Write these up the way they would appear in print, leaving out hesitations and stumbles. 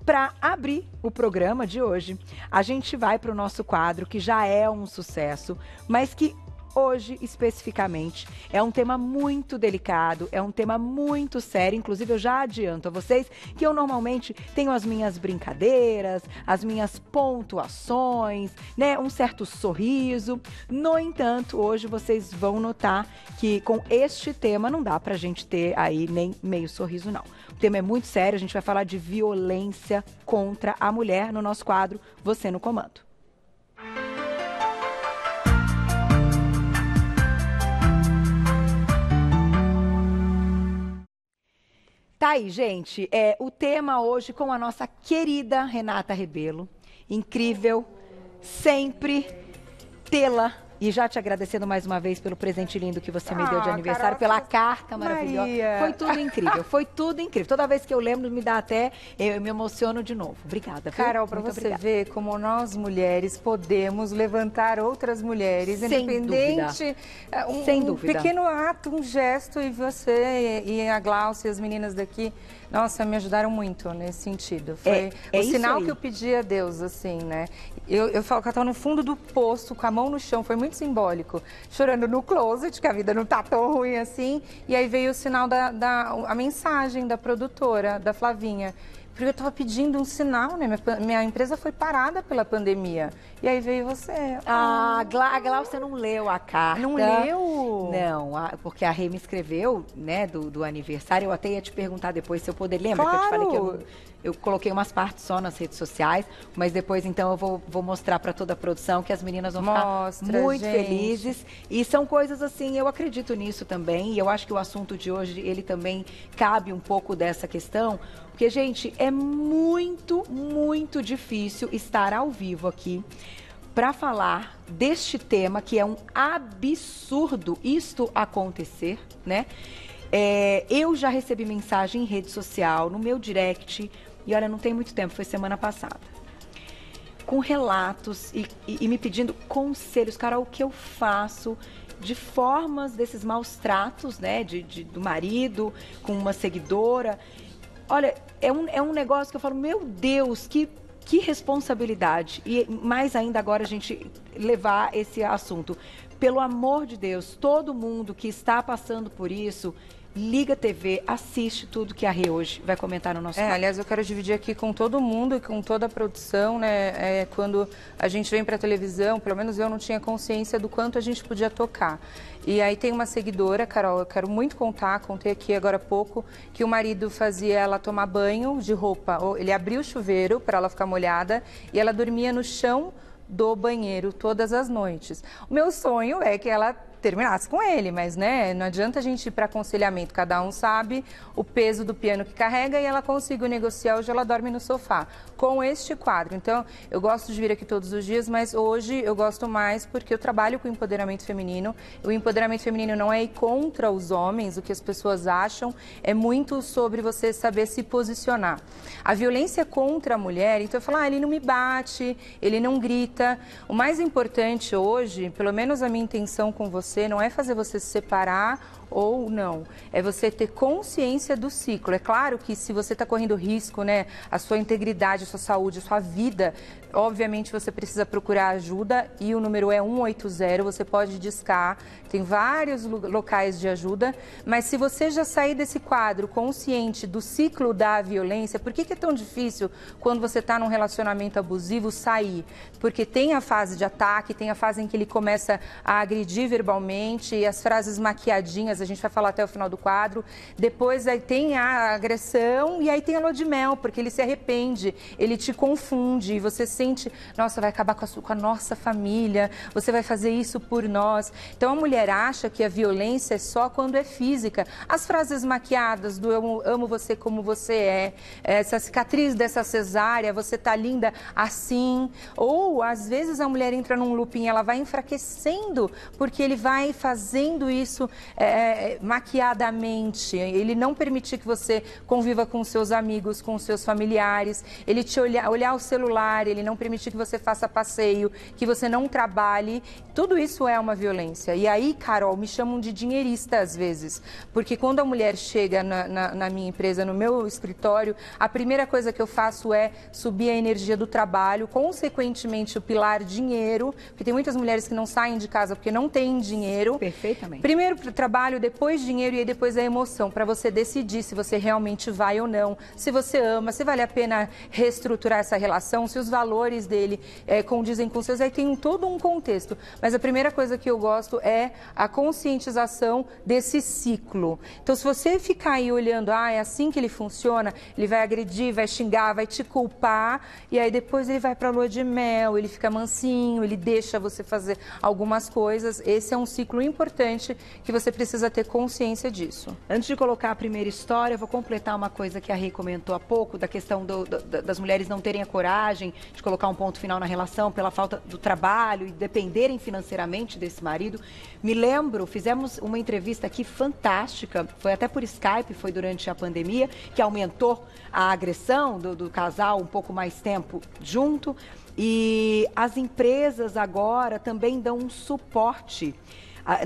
para abrir o programa de hoje, a gente vai para o nosso quadro, que já é um sucesso, mas que hoje, especificamente, é um tema muito delicado, é um tema muito sério. Inclusive, eu já adianto a vocês que eu normalmente tenho as minhas brincadeiras, as minhas pontuações, né, um certo sorriso. No entanto, hoje vocês vão notar que com este tema não dá pra gente ter aí nem meio sorriso, não. O tema é muito sério, a gente vai falar de violência contra a mulher no nosso quadro Você no Comando. Tá aí, gente, o tema hoje com a nossa querida Renata Rebelo. Incrível, sempre tê-la. E já te agradecendo mais uma vez pelo presente lindo que você me deu de aniversário, Carol, pela carta maravilhosa. Maria. Foi tudo incrível, foi tudo incrível. Toda vez que eu lembro, me dá até, eu me emociono de novo. Obrigada. Carol, para você ver como nós mulheres podemos levantar outras mulheres, sem independente, sem dúvida. Pequeno ato, um gesto, e você e a Glaucia e as meninas daqui, nossa, me ajudaram muito nesse sentido. Foi o sinal que eu pedi a Deus, assim, né? Eu falo que eu estava no fundo do poço, com a mão no chão, foi muito simbólico. Chorando no closet, que a vida não tá tão ruim assim. E aí veio o sinal a mensagem da produtora, da Flavinha. Porque eu estava pedindo um sinal, né? Minha empresa foi parada pela pandemia. E aí veio você. A Glaucia não leu a carta. Não leu? Não, porque a Rê me escreveu, né, do aniversário. Eu até ia te perguntar depois se eu poder. Lembra claro. Que eu te falei que eu coloquei umas partes só nas redes sociais, mas depois então eu vou mostrar para toda a produção que as meninas vão ficar muito felizes. E são coisas assim, eu acredito nisso também, e eu acho que o assunto de hoje, ele também cabe um pouco dessa questão, porque, gente, é muito, muito difícil estar ao vivo aqui para falar deste tema, que é um absurdo isto acontecer, né? Eu já recebi mensagem em rede social, no meu direct, e olha, não tem muito tempo, foi semana passada, com relatos e me pedindo conselhos, Carol, o que eu faço de formas desses maus tratos, né, do marido com uma seguidora. Olha, é um negócio que eu falo, meu Deus, que responsabilidade. E mais ainda agora a gente levar esse assunto. Pelo amor de Deus, todo mundo que está passando por isso, liga a TV, assiste tudo que a Rê hoje vai comentar no nosso canal. Aliás, eu quero dividir aqui com todo mundo e com toda a produção, né? Quando a gente vem para a televisão, pelo menos eu não tinha consciência do quanto a gente podia tocar. E aí tem uma seguidora, Carol, eu quero muito contei aqui agora há pouco, que o marido fazia ela tomar banho de roupa. Ele abria o chuveiro para ela ficar molhada e ela dormia no chão do banheiro todas as noites. O meu sonho é que ela terminasse com ele, mas, né, não adianta a gente ir para aconselhamento, cada um sabe o peso do piano que carrega, e ela conseguiu negociar, hoje ela dorme no sofá, com este quadro. Então, eu gosto de vir aqui todos os dias, mas hoje eu gosto mais porque eu trabalho com empoderamento feminino. O empoderamento feminino não é ir contra os homens, o que as pessoas acham, é muito sobre você saber se posicionar. A violência contra a mulher, então eu falo, ele não me bate, ele não grita. O mais importante hoje, pelo menos a minha intenção com você, não é fazer você se separar ou não, é você ter consciência do ciclo. É claro que se você está correndo risco, né, a sua integridade, a sua saúde, a sua vida, obviamente você precisa procurar ajuda, e o número é 180, você pode discar, tem vários locais de ajuda, mas se você já sair desse quadro consciente do ciclo da violência, por que é tão difícil quando você está num relacionamento abusivo sair? Porque tem a fase de ataque, tem a fase em que ele começa a agredir verbalmente, e as frases maquiadinhas, a gente vai falar até o final do quadro. Depois aí tem a agressão e aí tem a lua de mel, porque ele se arrepende, ele te confunde e você sente, nossa, vai acabar com a nossa família, você vai fazer isso por nós. Então a mulher acha que a violência é só quando é física. As frases maquiadas do eu amo você como você é, essa cicatriz dessa cesárea, você tá linda assim. Ou às vezes a mulher entra num looping, ela vai enfraquecendo, porque ele vai fazendo isso maquiadamente, ele não permitir que você conviva com seus amigos, com seus familiares, ele te olhar o celular, ele não permitir que você faça passeio, que você não trabalhe, tudo isso é uma violência. E aí, Carol, me chamam de dinheirista às vezes, porque quando a mulher chega na minha empresa, no meu escritório, a primeira coisa que eu faço é subir a energia do trabalho, consequentemente o pilar dinheiro, porque tem muitas mulheres que não saem de casa porque não têm dinheiro. Perfeitamente. Primeiro trabalho, depois dinheiro e aí depois a emoção, para você decidir se você realmente vai ou não, se você ama, se vale a pena reestruturar essa relação, se os valores dele condizem com os seus, aí tem todo um contexto. Mas a primeira coisa que eu gosto é a conscientização desse ciclo. Então, se você ficar aí olhando, é assim que ele funciona, ele vai agredir, vai xingar, vai te culpar, e aí depois ele vai para a lua de mel, ele fica mansinho, ele deixa você fazer algumas coisas. Esse é um ciclo importante que você precisa ter consciência disso. Antes de colocar a primeira história, eu vou completar uma coisa que a Rê comentou há pouco, da questão das mulheres não terem a coragem de colocar um ponto final na relação pela falta do trabalho e dependerem financeiramente desse marido. Me lembro, fizemos uma entrevista aqui fantástica, foi até por Skype, foi durante a pandemia, que aumentou a agressão do casal um pouco mais tempo junto. E as empresas agora também dão um suporte,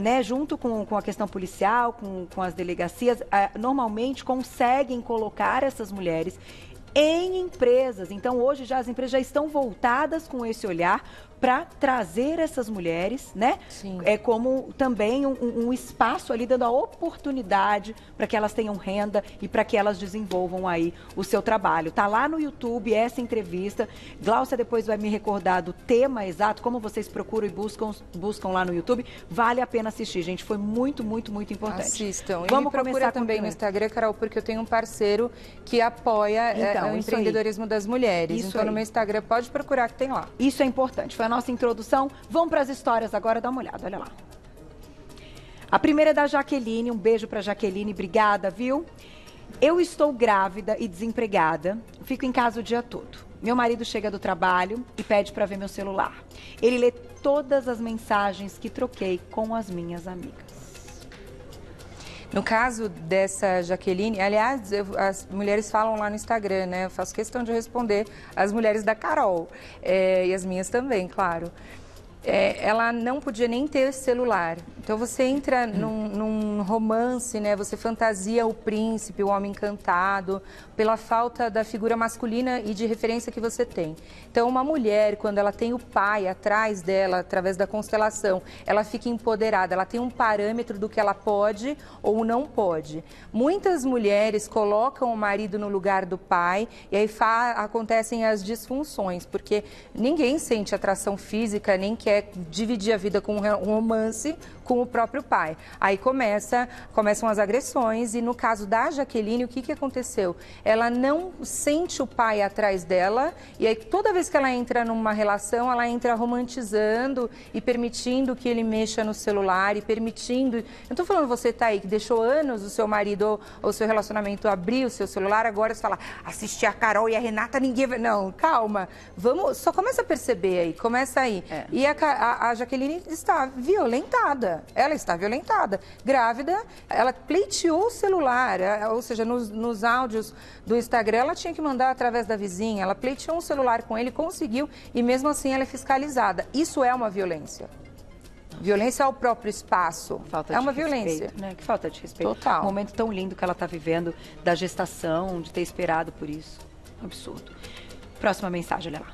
né, junto com a questão policial, com as delegacias, normalmente conseguem colocar essas mulheres em empresas. Então, hoje já as empresas já estão voltadas com esse olhar para trazer essas mulheres, né? Sim. Como também um espaço ali, dando a oportunidade para que elas tenham renda e para que elas desenvolvam aí o seu trabalho. Tá lá no YouTube essa entrevista. Glaucia depois vai me recordar do tema exato, como vocês procuram e buscam lá no YouTube. Vale a pena assistir, gente. Foi muito, muito, muito importante. Assistam. Vamos e me procura também no Instagram, Carol, porque eu tenho um parceiro que apoia o empreendedorismo das mulheres. Então, no meu Instagram, pode procurar que tem lá. Isso é importante. Foi a nossa introdução. Vamos para as histórias agora, dá uma olhada, olha lá. A primeira é da Jaqueline, um beijo para Jaqueline, obrigada, viu? Eu estou grávida e desempregada, fico em casa o dia todo. Meu marido chega do trabalho e pede para ver meu celular. Ele lê todas as mensagens que troquei com as minhas amigas. No caso dessa Jaqueline, aliás, as mulheres falam lá no Instagram, né? Eu faço questão de responder as mulheres da Carol, e as minhas também, claro. Ela não podia nem ter celular. Então você entra num romance, né? Você fantasia o príncipe, o homem encantado, pela falta da figura masculina e de referência que você tem. Então uma mulher, quando ela tem o pai atrás dela, através da constelação, ela fica empoderada, ela tem um parâmetro do que ela pode ou não pode. Muitas mulheres colocam o marido no lugar do pai e aí acontecem as disfunções, porque ninguém sente atração física, nem quer dividir a vida com um romance com o próprio pai. Aí começam as agressões e no caso da Jaqueline, o que aconteceu? Ela não sente o pai atrás dela e aí toda vez que ela entra numa relação, ela entra romantizando e permitindo que ele mexa no celular e permitindo... Eu não tô falando você tá aí que deixou anos o seu marido ou o seu relacionamento abrir o seu celular, agora você fala, assistir a Carol e a Renata, ninguém vai... Não, calma, só começa a perceber aí, começa aí. E a Jaqueline está violentada. Ela está violentada. Grávida, ela pleiteou o celular, ou seja, nos áudios do Instagram, ela tinha que mandar através da vizinha, ela pleiteou um celular com ele, conseguiu, e mesmo assim ela é fiscalizada. Isso é uma violência. Violência ao próprio espaço. Falta é uma de respeito, violência. Né? Que falta de respeito. Total. Um momento tão lindo que ela está vivendo, da gestação, de ter esperado por isso. Um absurdo. Próxima mensagem, olha lá.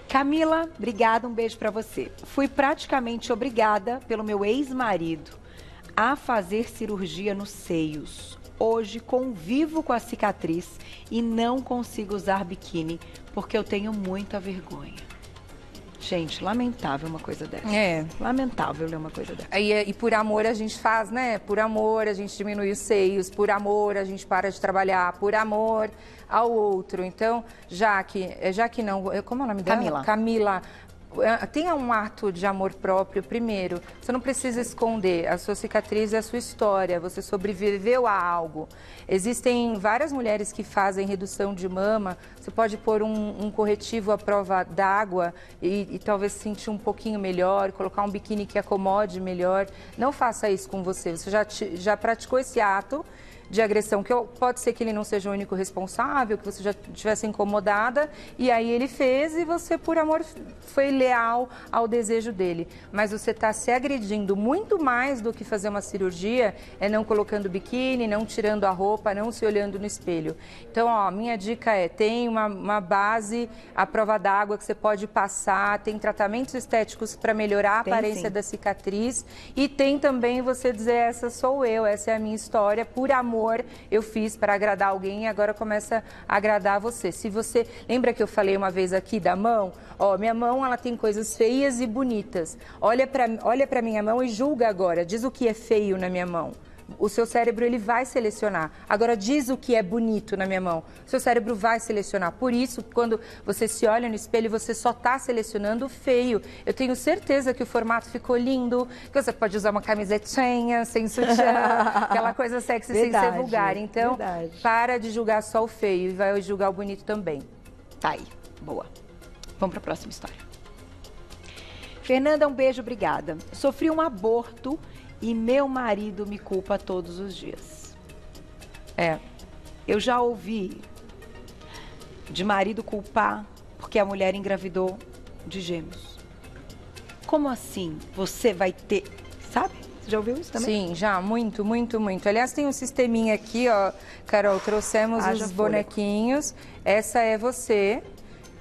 Camila, obrigada, um beijo para você. Fui praticamente obrigada pelo meu ex-marido a fazer cirurgia nos seios. Hoje convivo com a cicatriz e não consigo usar biquíni porque eu tenho muita vergonha. Gente, lamentável uma coisa dessa. Lamentável ler uma coisa dessa. E por amor a gente faz, né? Por amor a gente diminui os seios, por amor a gente para de trabalhar, por amor ao outro. Então, Jaque não... Como é o nome dela? Camila. Camila, tenha um ato de amor próprio primeiro. Você não precisa esconder. A sua cicatriz é a sua história. Você sobreviveu a algo. Existem várias mulheres que fazem redução de mama. Você pode pôr um corretivo à prova d'água e talvez se sentir um pouquinho melhor, colocar um biquíni que acomode melhor. Não faça isso com você. Você já praticou esse ato de agressão, que pode ser que ele não seja o único responsável, que você já estivesse incomodada, e aí ele fez e você, por amor, foi leal ao desejo dele. Mas você está se agredindo muito mais do que fazer uma cirurgia, não colocando biquíni, não tirando a roupa, não se olhando no espelho. Então, minha dica tem uma base à prova d'água que você pode passar, tem tratamentos estéticos para melhorar a aparência da cicatriz, e tem também você dizer, essa sou eu, essa é a minha história, por amor eu fiz para agradar alguém e agora começa a agradar você. Se você lembra que eu falei uma vez aqui da mão, minha mão ela tem coisas feias e bonitas. Olha para minha mão e julga agora, diz o que é feio na minha mão. O seu cérebro ele vai selecionar. Agora diz o que é bonito na minha mão. O seu cérebro vai selecionar. Por isso, quando você se olha no espelho, você só está selecionando o feio. Eu tenho certeza que o formato ficou lindo, que você pode usar uma camisetinha sem sutiã, aquela coisa sexy sem ser vulgar. Então, para de julgar só o feio e vai julgar o bonito também. Tá aí. Boa. Vamos para a próxima história. Fernanda, um beijo, obrigada. Sofri um aborto e meu marido me culpa todos os dias. Eu já ouvi de marido culpar porque a mulher engravidou de gêmeos. Como assim? Você vai ter... Sabe? Você já ouviu isso também? Sim, já. Muito, muito, muito. Aliás, tem um sisteminha aqui, Carol, trouxemos os bonequinhos. Essa é você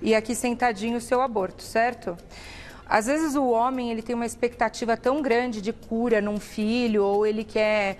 e aqui sentadinho o seu aborto, certo? Às vezes o homem ele tem uma expectativa tão grande de cura num filho, ou ele quer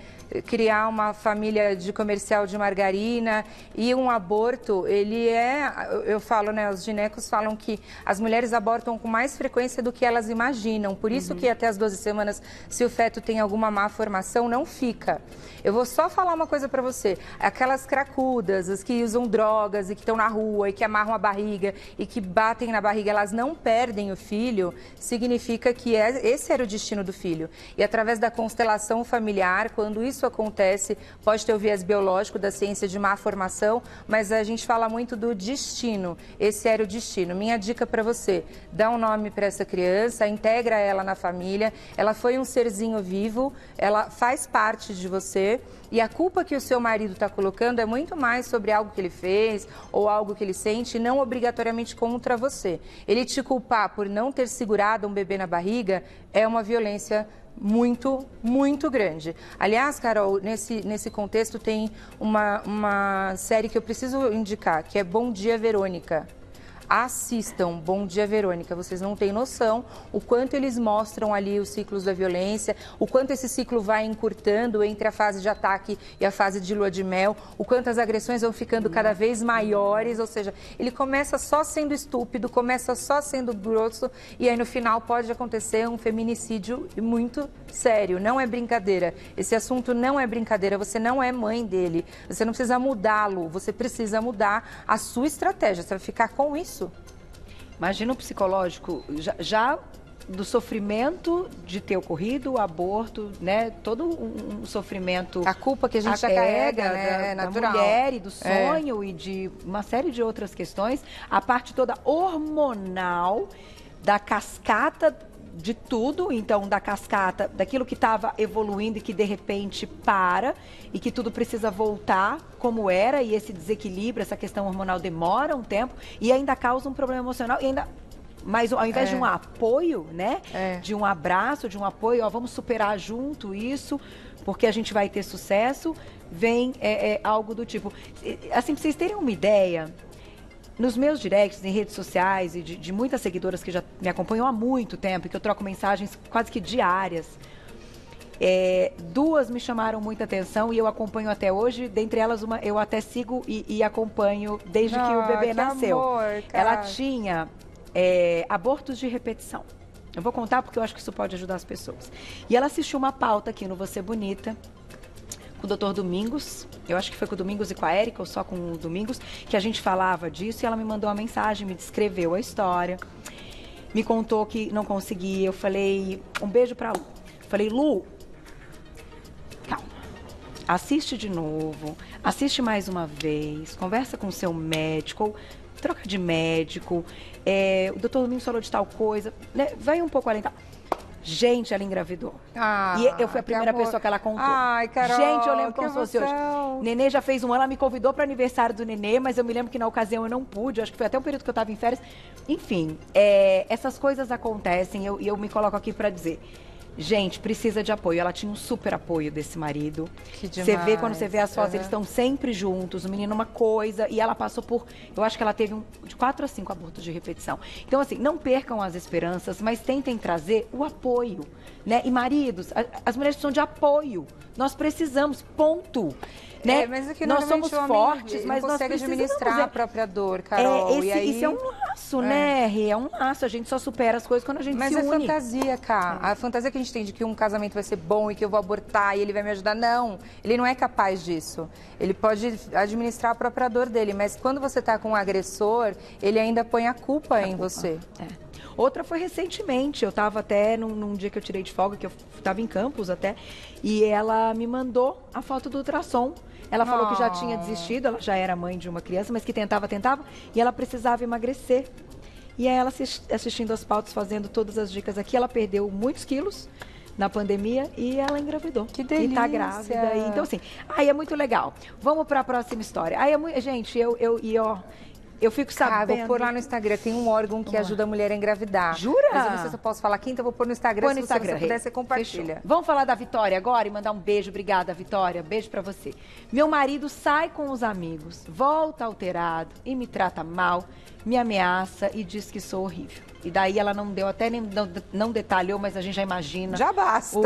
criar uma família de comercial de margarina, e um aborto, eu falo, né, os ginecos falam que as mulheres abortam com mais frequência do que elas imaginam, por isso que até as 12 semanas, se o feto tem alguma má formação, não fica. Eu vou só falar uma coisa pra você, aquelas cracudas, as que usam drogas e que estão na rua e que amarram a barriga e que batem na barriga, elas não perdem o filho, significa que esse era o destino do filho. E através da constelação familiar, quando isso acontece, pode ter o viés biológico da ciência de má formação, mas a gente fala muito do destino. Esse era o destino. Minha dica para você, dá um nome para essa criança, integra ela na família, ela foi um serzinho vivo, ela faz parte de você, e a culpa que o seu marido está colocando é muito mais sobre algo que ele fez ou algo que ele sente, não obrigatoriamente contra você. Ele te culpar por não ter segurado um bebê na barriga é uma violência muito, muito grande. Aliás, Carol, nesse contexto tem uma série que eu preciso indicar, que é Bom Dia, Verônica. Assistam Bom Dia, Verônica. Vocês não têm noção o quanto eles mostram ali os ciclos da violência, o quanto esse ciclo vai encurtando entre a fase de ataque e a fase de lua de mel, o quanto as agressões vão ficando cada vez maiores, ou seja, ele começa só sendo estúpido, começa só sendo grosso e aí no final pode acontecer um feminicídio muito sério. Não é brincadeira. Esse assunto não é brincadeira. Você não é mãe dele. Você não precisa mudá-lo. Você precisa mudar a sua estratégia. Você vai ficar com isso. Imagina o psicológico já do sofrimento de ter ocorrido o aborto, né? Todo um sofrimento. A culpa que a gente já carrega, né? Da mulher e do sonho e de uma série de outras questões. A parte toda hormonal, da cascata de tudo, então da cascata, daquilo que estava evoluindo e que de repente para e que tudo precisa voltar como era, e esse desequilíbrio, essa questão hormonal demora um tempo e ainda causa um problema emocional e ainda... Mas ao invés de um apoio, né? De um abraço, de um apoio, vamos superar junto isso, porque a gente vai ter sucesso, vem algo do tipo... Assim, pra vocês terem uma ideia, nos meus directs, em redes sociais e de muitas seguidoras que já me acompanham há muito tempo, e que eu troco mensagens quase que diárias, duas me chamaram muita atenção e eu acompanho até hoje. Dentre elas, uma eu até sigo e acompanho desde que o bebê nasceu. Amor, ela tinha abortos de repetição. Eu vou contar porque eu acho que isso pode ajudar as pessoas. E ela assistiu uma pauta aqui no Você Bonita, com o Dr. Domingos, eu acho que foi com o Domingos e com a Érica, ou só com o Domingos, que a gente falava disso, e ela me mandou uma mensagem, me descreveu a história. me contou que não conseguia. Eu falei, um beijo pra Lu. Falei, Lu, calma. Assiste de novo, assiste mais uma vez, conversa com o seu médico, ou troca de médico, o doutor Domingos falou de tal coisa, né? Vai um pouco além. Tá? Gente, ela engravidou. E eu fui a primeira pessoa que ela contou. Ai, Carol, gente, eu lembro como se fosse hoje. Nenê já fez 1 ano, ela me convidou para o aniversário do Nenê, mas eu me lembro que na ocasião eu não pude, acho que foi até um período que eu estava em férias. Enfim, essas coisas acontecem e eu me coloco aqui para dizer... Gente, precisa de apoio. Ela tinha um super apoio desse marido. Que demais. Você vê, quando você vê as fotos, eles estão sempre juntos. O menino uma coisa. E ela passou por... Eu acho que ela teve de 4 a 5 abortos de repetição. Então, assim, não percam as esperanças, mas tentem trazer o apoio, né? E maridos, as mulheres precisam de apoio. Nós precisamos, ponto. Né? Mas é que nós somos fortes, mas nós consegue precisamos administrar a própria dor, Carol. Isso é um laço, né, Rê? É um laço. A gente só supera as coisas quando a gente se une. Mas é fantasia, Cá. A fantasia que a gente tem de que um casamento vai ser bom e que eu vou abortar e ele vai me ajudar. Não, ele não é capaz disso. Ele pode administrar a própria dor dele, mas quando você tá com um agressor, ele ainda põe a culpa em você. Outra foi recentemente, eu estava até num dia que eu tirei de folga, que eu estava em Campos até, e ela me mandou a foto do ultrassom. Ela falou que já tinha desistido, ela já era mãe de uma criança, mas que tentava, e ela precisava emagrecer. E aí ela assistindo as pautas, fazendo todas as dicas aqui, ela perdeu muitos quilos na pandemia e ela engravidou. Que delícia! E tá grávida. Então, assim, aí é muito legal. Vamos para a próxima história. Aí, gente, eu fico sabendo... Vou pôr lá no Instagram, tem um órgão que ajuda a mulher a engravidar. Jura? Mas eu não sei se eu posso falar aqui, então eu vou pôr no Instagram. Se você puder, você compartilha. Fechou. Vamos falar da Vitória agora e mandar um beijo. Obrigada, Vitória. Beijo pra você. Meu marido sai com os amigos, volta alterado e me trata mal, me ameaça e diz que sou horrível. E daí ela não deu, até nem não detalhou, mas a gente já imagina. Já basta.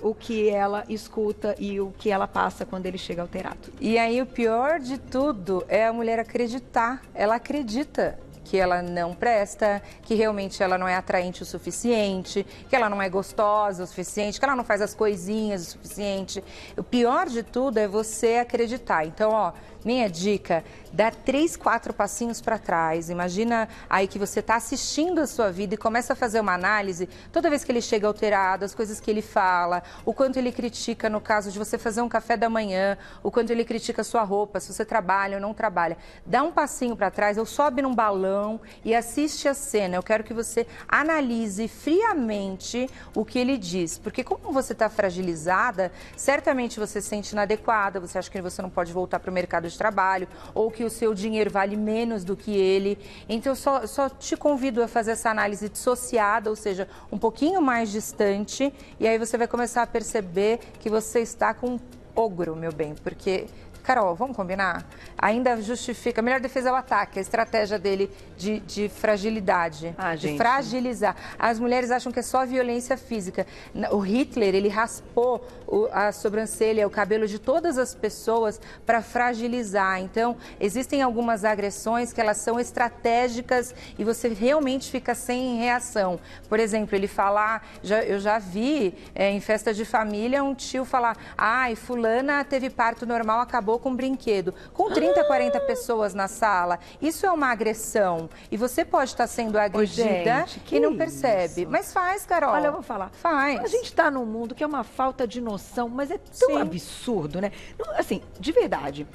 O que ela escuta e o que ela passa quando ele chega alterado. E aí o pior de tudo é a mulher acreditar. Ela acredita que ela não presta, que realmente ela não é atraente o suficiente, que ela não é gostosa o suficiente, que ela não faz as coisinhas o suficiente. O pior de tudo é você acreditar. Então, ó, minha dica, dá 3, 4 passinhos para trás. Imagina aí que você está assistindo a sua vida e começa a fazer uma análise toda vez que ele chega alterado, as coisas que ele fala, o quanto ele critica no caso de você fazer um café da manhã, o quanto ele critica a sua roupa, se você trabalha ou não trabalha. Dá um passinho para trás, ou sobe num balão e assiste a cena. Eu quero que você analise friamente o que ele diz, porque como você está fragilizada, certamente você se sente inadequada, você acha que você não pode voltar para o mercado de trabalho, ou que o seu dinheiro vale menos do que ele. Então, eu só te convido a fazer essa análise dissociada, ou seja, um pouquinho mais distante, e aí você vai começar a perceber que você está com um ogro, meu bem, porque... Carol, vamos combinar? Ainda justifica, a melhor defesa é o ataque, a estratégia dele de fragilidade, de fragilizar. As mulheres acham que é só violência física. O Hitler, ele raspou a sobrancelha, o cabelo de todas as pessoas para fragilizar. Então, existem algumas agressões que elas são estratégicas e você realmente fica sem reação. Por exemplo, ele falar, eu já vi em festa de família um tio falar, ai, fulana teve parto normal, acabou com um brinquedo, com 30, 40 pessoas na sala. Isso é uma agressão. E você pode estar sendo agredida e não percebe. Isso? Mas faz, Carol. Olha, eu vou falar. Faz. A gente está num mundo que é uma falta de noção, mas é tão absurdo, né? Assim, de verdade,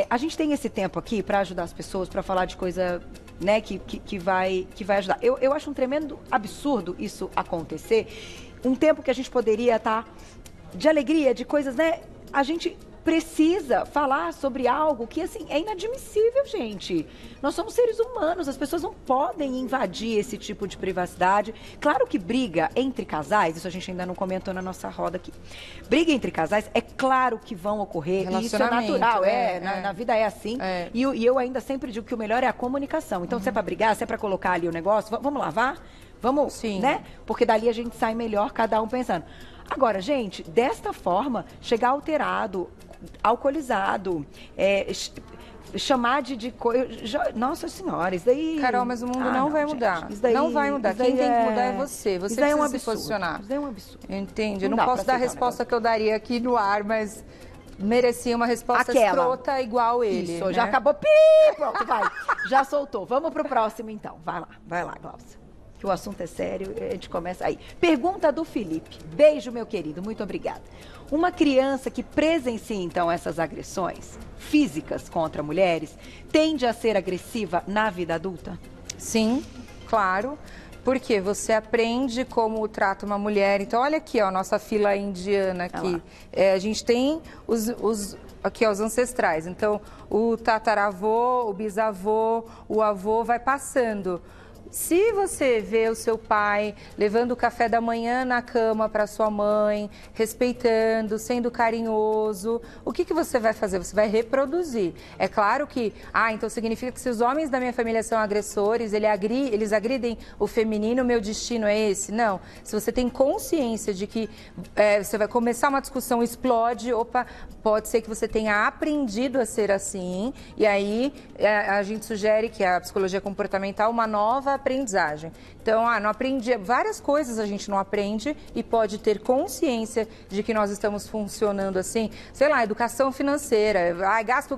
a gente tem esse tempo aqui para ajudar as pessoas, para falar de coisa, né, que vai ajudar. Eu acho um tremendo absurdo isso acontecer. Um tempo que a gente poderia estar de alegria, de coisas, né? A gente precisa falar sobre algo que, assim, é inadmissível, gente. Nós somos seres humanos, as pessoas não podem invadir esse tipo de privacidade. Claro que briga entre casais, isso a gente ainda não comentou na nossa roda aqui. Briga entre casais, é claro que vão ocorrer, e isso é natural, na vida é assim. E eu ainda sempre digo que o melhor é a comunicação. Então, se é pra brigar, se é pra colocar ali o negócio, vamos lavar? Vamos, né? Porque dali a gente sai melhor, cada um pensando. Agora, gente, desta forma, chegar alterado, alcoolizado, chamar de coisa... Nossa Senhora, isso daí... Carol, mas o mundo não vai mudar. Isso daí, não vai mudar. Quem tem que mudar é você. Você precisa se posicionar. Isso daí é um absurdo. Entende? Eu não posso dar a resposta que eu daria aqui no ar, mas... merecia uma resposta escrota igual ele. Isso, né? Já acabou. Pronto, vai. Já soltou. Vamos pro próximo, então. Vai lá, Glaucia. que o assunto é sério, a gente começa aí. Pergunta do Felipe. Beijo, meu querido, muito obrigada. Uma criança que presencia, então, essas agressões físicas contra mulheres, tende a ser agressiva na vida adulta? Sim, claro. Porque você aprende como trata uma mulher. Então, olha aqui, ó, a nossa fila indiana aqui. A gente tem aqui, ó, os ancestrais. Então, o tataravô, o bisavô, o avô vai passando. Se você vê o seu pai levando o café da manhã na cama para sua mãe, respeitando, sendo carinhoso, o que você vai fazer? Você vai reproduzir. É claro que, então significa que se os homens da minha família são agressores, eles agridem o feminino, o meu destino é esse? Não. Se você tem consciência de que você vai começar uma discussão, explode, pode ser que você tenha aprendido a ser assim, e aí a gente sugere que a psicologia comportamental, uma nova aprendizagem. Então, não aprendi, várias coisas a gente não aprende e pode ter consciência de que nós estamos funcionando assim, sei lá, educação financeira, gasto.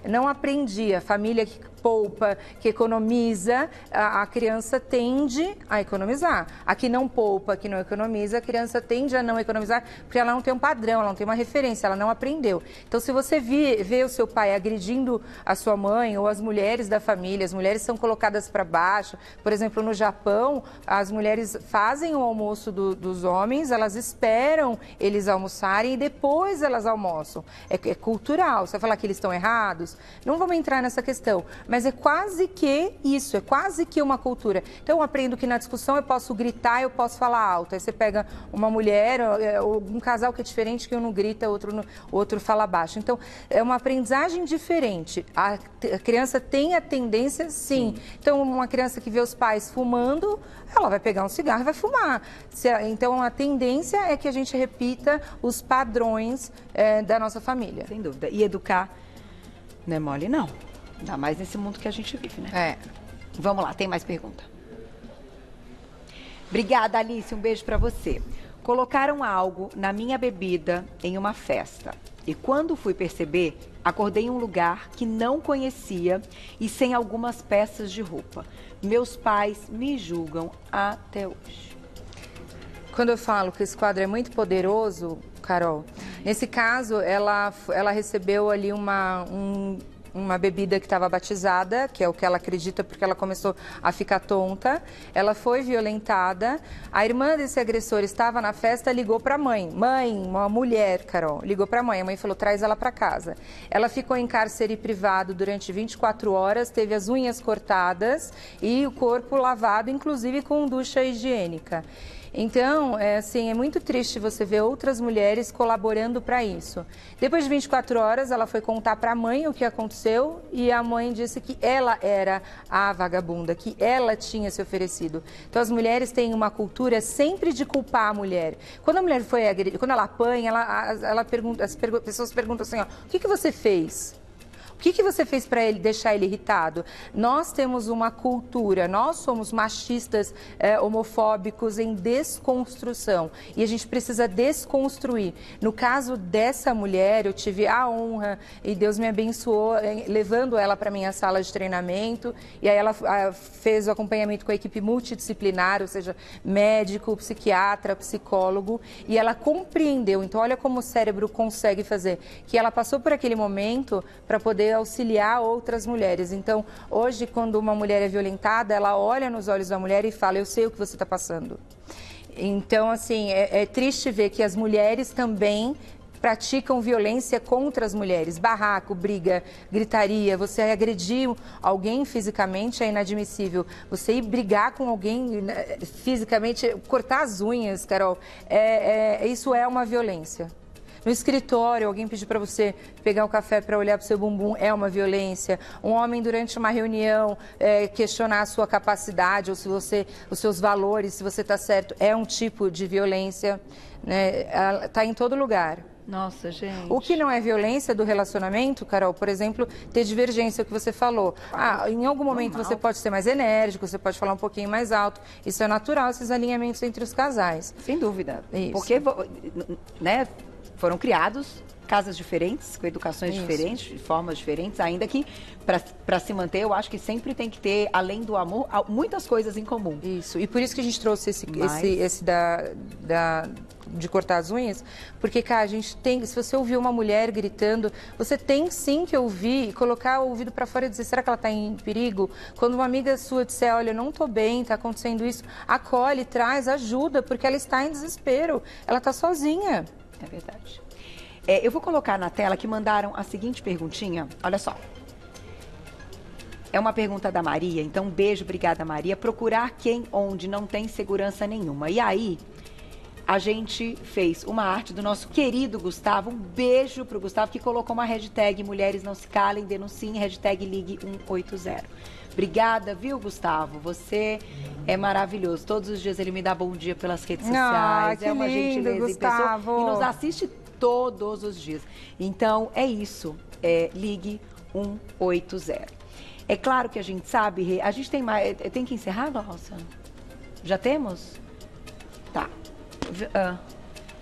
Não aprendi. A família que poupa, que economiza, a criança tende a economizar. A que não poupa, que não economiza, a criança tende a não economizar porque ela não tem um padrão, ela não tem uma referência, ela não aprendeu. Então, se você vê o seu pai agredindo a sua mãe ou as mulheres da família, as mulheres são colocadas para baixo. Por exemplo, no Japão, as mulheres fazem o almoço dos homens, elas esperam eles almoçarem e depois elas almoçam. É cultural. Você vai falar que eles estão errados? Não vamos entrar nessa questão. Mas é quase que isso, é quase que uma cultura. Então, eu aprendo que na discussão eu posso gritar, eu posso falar alto. Aí você pega uma mulher, ou um casal que é diferente, que um não grita, o outro fala baixo. Então, é uma aprendizagem diferente. A criança tem a tendência, sim. Então, uma criança que vê os pais fumando, ela vai pegar um cigarro e vai fumar. Então, a tendência é que a gente repita os padrões da nossa família. Sem dúvida. E educar não é mole, não. Ainda mais nesse mundo que a gente vive, né? Vamos lá, tem mais pergunta. Obrigada, Alice. Um beijo pra você. Colocaram algo na minha bebida em uma festa. E quando fui perceber, acordei em um lugar que não conhecia e sem algumas peças de roupa. Meus pais me julgam até hoje. Quando eu falo que esse quadro é muito poderoso, Carol, nesse caso, ela recebeu ali uma bebida que estava batizada, que é o que ela acredita porque ela começou a ficar tonta. Ela foi violentada. A irmã desse agressor estava na festa, ligou para a mãe. Mãe, uma mulher, Carol, ligou para a mãe. A mãe falou, traz ela para casa. Ela ficou em cárcere privado durante 24 horas, teve as unhas cortadas e o corpo lavado, inclusive com ducha higiênica. Então, é muito triste você ver outras mulheres colaborando para isso. Depois de 24 horas, ela foi contar para a mãe o que aconteceu e a mãe disse que ela era a vagabunda, que ela tinha se oferecido. Então, as mulheres têm uma cultura sempre de culpar a mulher. Quando a mulher foi agredida, quando ela apanha, ela pergunta, as pessoas perguntam assim, o que você fez? O que você fez para ele deixar ele irritado? Nós temos uma cultura, nós somos machistas, homofóbicos em desconstrução e a gente precisa desconstruir. No caso dessa mulher, eu tive a honra e Deus me abençoou levando ela para minha sala de treinamento e aí ela fez o acompanhamento com a equipe multidisciplinar, ou seja, médico, psiquiatra, psicólogo, e ela compreendeu. Então, olha como o cérebro consegue fazer, que ela passou por aquele momento para poder auxiliar outras mulheres. Então, hoje, quando uma mulher é violentada, ela olha nos olhos da mulher e fala, eu sei o que você está passando. Então, assim, é triste ver que as mulheres também praticam violência contra as mulheres. Barraco, briga, gritaria, você agredir alguém fisicamente é inadmissível. Você ir brigar com alguém fisicamente, cortar as unhas, Carol, isso é uma violência. No escritório, alguém pedir para você pegar o café para olhar para o seu bumbum, é uma violência. Um homem, durante uma reunião, questionar a sua capacidade ou os seus valores, se você está certo, é um tipo de violência. Está em todo lugar. Nossa, gente. O que não é violência do relacionamento, Carol, por exemplo, ter divergência, o que você falou. Em algum momento você pode ser mais enérgico, você pode falar um pouquinho mais alto. Isso é natural, esses alinhamentos entre os casais. Sem dúvida. Isso. Porque, né, foram criados casas diferentes, com educações diferentes, de formas diferentes, ainda que para se manter, eu acho que sempre tem que ter, além do amor, muitas coisas em comum. Isso, e por isso que a gente trouxe esse de cortar as unhas, porque, cara, a gente tem, se você ouvir uma mulher gritando, você tem sim que ouvir e colocar o ouvido para fora e dizer, será que ela está em perigo? Quando uma amiga sua disser, olha, eu não estou bem, está acontecendo isso, acolhe, traz, ajuda, porque ela está em desespero, ela está sozinha. É verdade. Eu vou colocar na tela que mandaram a seguinte perguntinha, olha só. É uma pergunta da Maria, então um beijo, obrigada Maria. Procurar quem, onde não tem segurança nenhuma. E aí, a gente fez uma arte do nosso querido Gustavo, um beijo pro Gustavo, que colocou uma hashtag Mulheres Não Se Calem, denunciem, hashtag Ligue 180. Obrigada, viu, Gustavo? Você é maravilhoso. Todos os dias ele me dá bom dia pelas redes sociais. Que uma lindo, gentileza Gustavo. E nos assiste todos os dias. Então, é isso. Ligue 180. É claro que a gente sabe, a gente tem mais... Tem que encerrar, nossa? Já temos? Tá.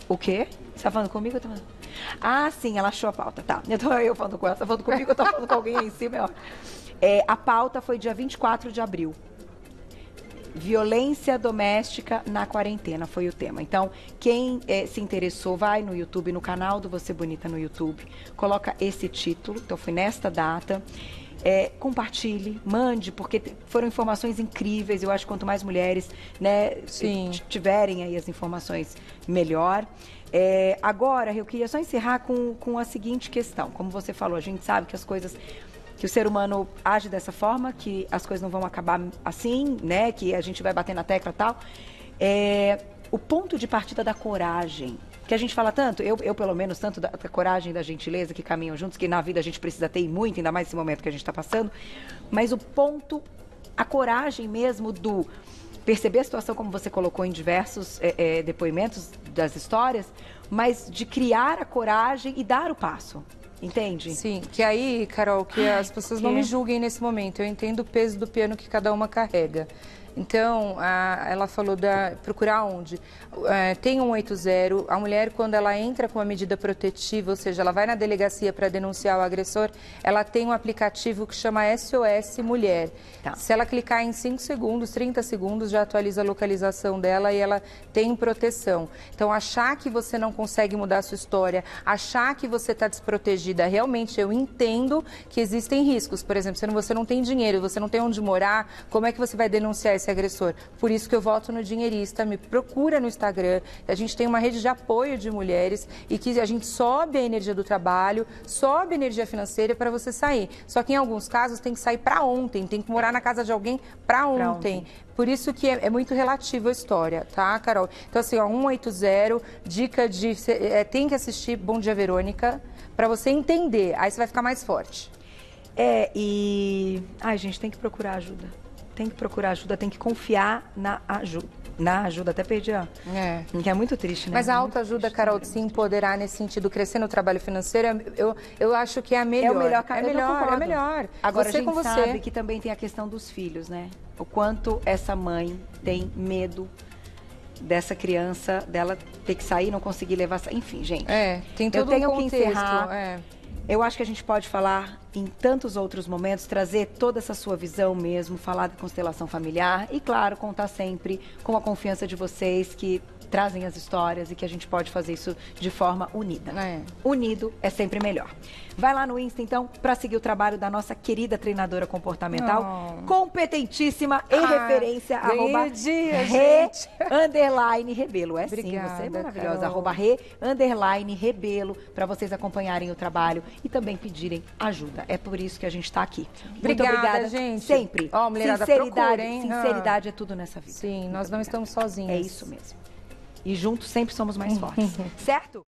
O quê? Você tá falando comigo? Ah, sim, ela achou a pauta, tá. Eu falando com ela, tá falando comigo, eu tô falando com alguém aí em cima, a pauta foi dia 24 de abril. Violência doméstica na quarentena foi o tema. Então, quem se interessou, vai no YouTube, no canal do Você Bonita no YouTube, coloca esse título, então foi nesta data. Compartilhe, mande, porque foram informações incríveis. Eu acho que quanto mais mulheres, né, tiverem aí as informações, melhor. Agora, eu queria só encerrar com a seguinte questão. Como você falou, a gente sabe que as coisas... que o ser humano age dessa forma, que as coisas não vão acabar assim, né? Que a gente vai bater na tecla e tal. O ponto de partida da coragem, que a gente fala tanto, eu pelo menos, tanto da coragem e da gentileza que caminham juntos, que na vida a gente precisa ter muito, ainda mais nesse momento que a gente está passando, mas a coragem mesmo do perceber a situação como você colocou em diversos depoimentos das histórias, mas de criar a coragem e dar o passo. Entende? Sim, que aí, Carol, que as pessoas não me julguem nesse momento. Eu entendo o peso do piano que cada uma carrega. Então, ela falou procurar onde? Tem 180, a mulher quando ela entra com uma medida protetiva, ou seja, ela vai na delegacia para denunciar o agressor, ela tem um aplicativo que chama SOS Mulher. Tá. Se ela clicar em 5 segundos, 30 segundos, já atualiza a localização dela e ela tem proteção. Então, achar que você não consegue mudar a sua história, achar que você está desprotegida, realmente eu entendo que existem riscos. Por exemplo, se você não tem dinheiro, você não tem onde morar, como é que você vai denunciar esse agressor? Por isso que eu voto no Dinheirista, me procura no Instagram, a gente tem uma rede de apoio de mulheres e que a gente sobe a energia do trabalho, sobe a energia financeira para você sair. Só que em alguns casos tem que sair para ontem, tem que morar na casa de alguém para ontem. Por isso que é muito relativo a história, tá, Carol? Então assim, 180, dica de... tem que assistir Bom Dia Verônica para você entender, aí você vai ficar mais forte. Ai, gente, tem que procurar ajuda. Tem que procurar ajuda, tem que confiar na ajuda. Na ajuda, até perdi, ó. Que é muito triste, né? Mas a autoajuda, Carol, de se empoderar nesse sentido, crescer no trabalho financeiro, eu acho que é a melhor. É o melhor. Agora, você a gente sabe que também tem a questão dos filhos, né? O quanto essa mãe tem medo dessa criança, dela ter que sair, não conseguir levar... Enfim, gente. Tem todo um contexto. Que encerrar. Eu acho que a gente pode falar em tantos outros momentos, trazer toda essa sua visão mesmo, falar da constelação familiar e, claro, contar sempre com a confiança de vocês que trazem as histórias e que a gente pode fazer isso de forma unida. Unido é sempre melhor. Vai lá no Insta, então, para seguir o trabalho da nossa querida treinadora comportamental, competentíssima em referência, @Rê_Rebelo. Obrigada, sim, você é maravilhosa. @Rê_Rebelo, para vocês acompanharem o trabalho e também pedirem ajuda. É por isso que a gente está aqui. Muito obrigada, gente. Sempre. Sinceridade é tudo nessa vida. Sim, nós não estamos sozinhos. É isso mesmo. E juntos sempre somos mais fortes. Certo?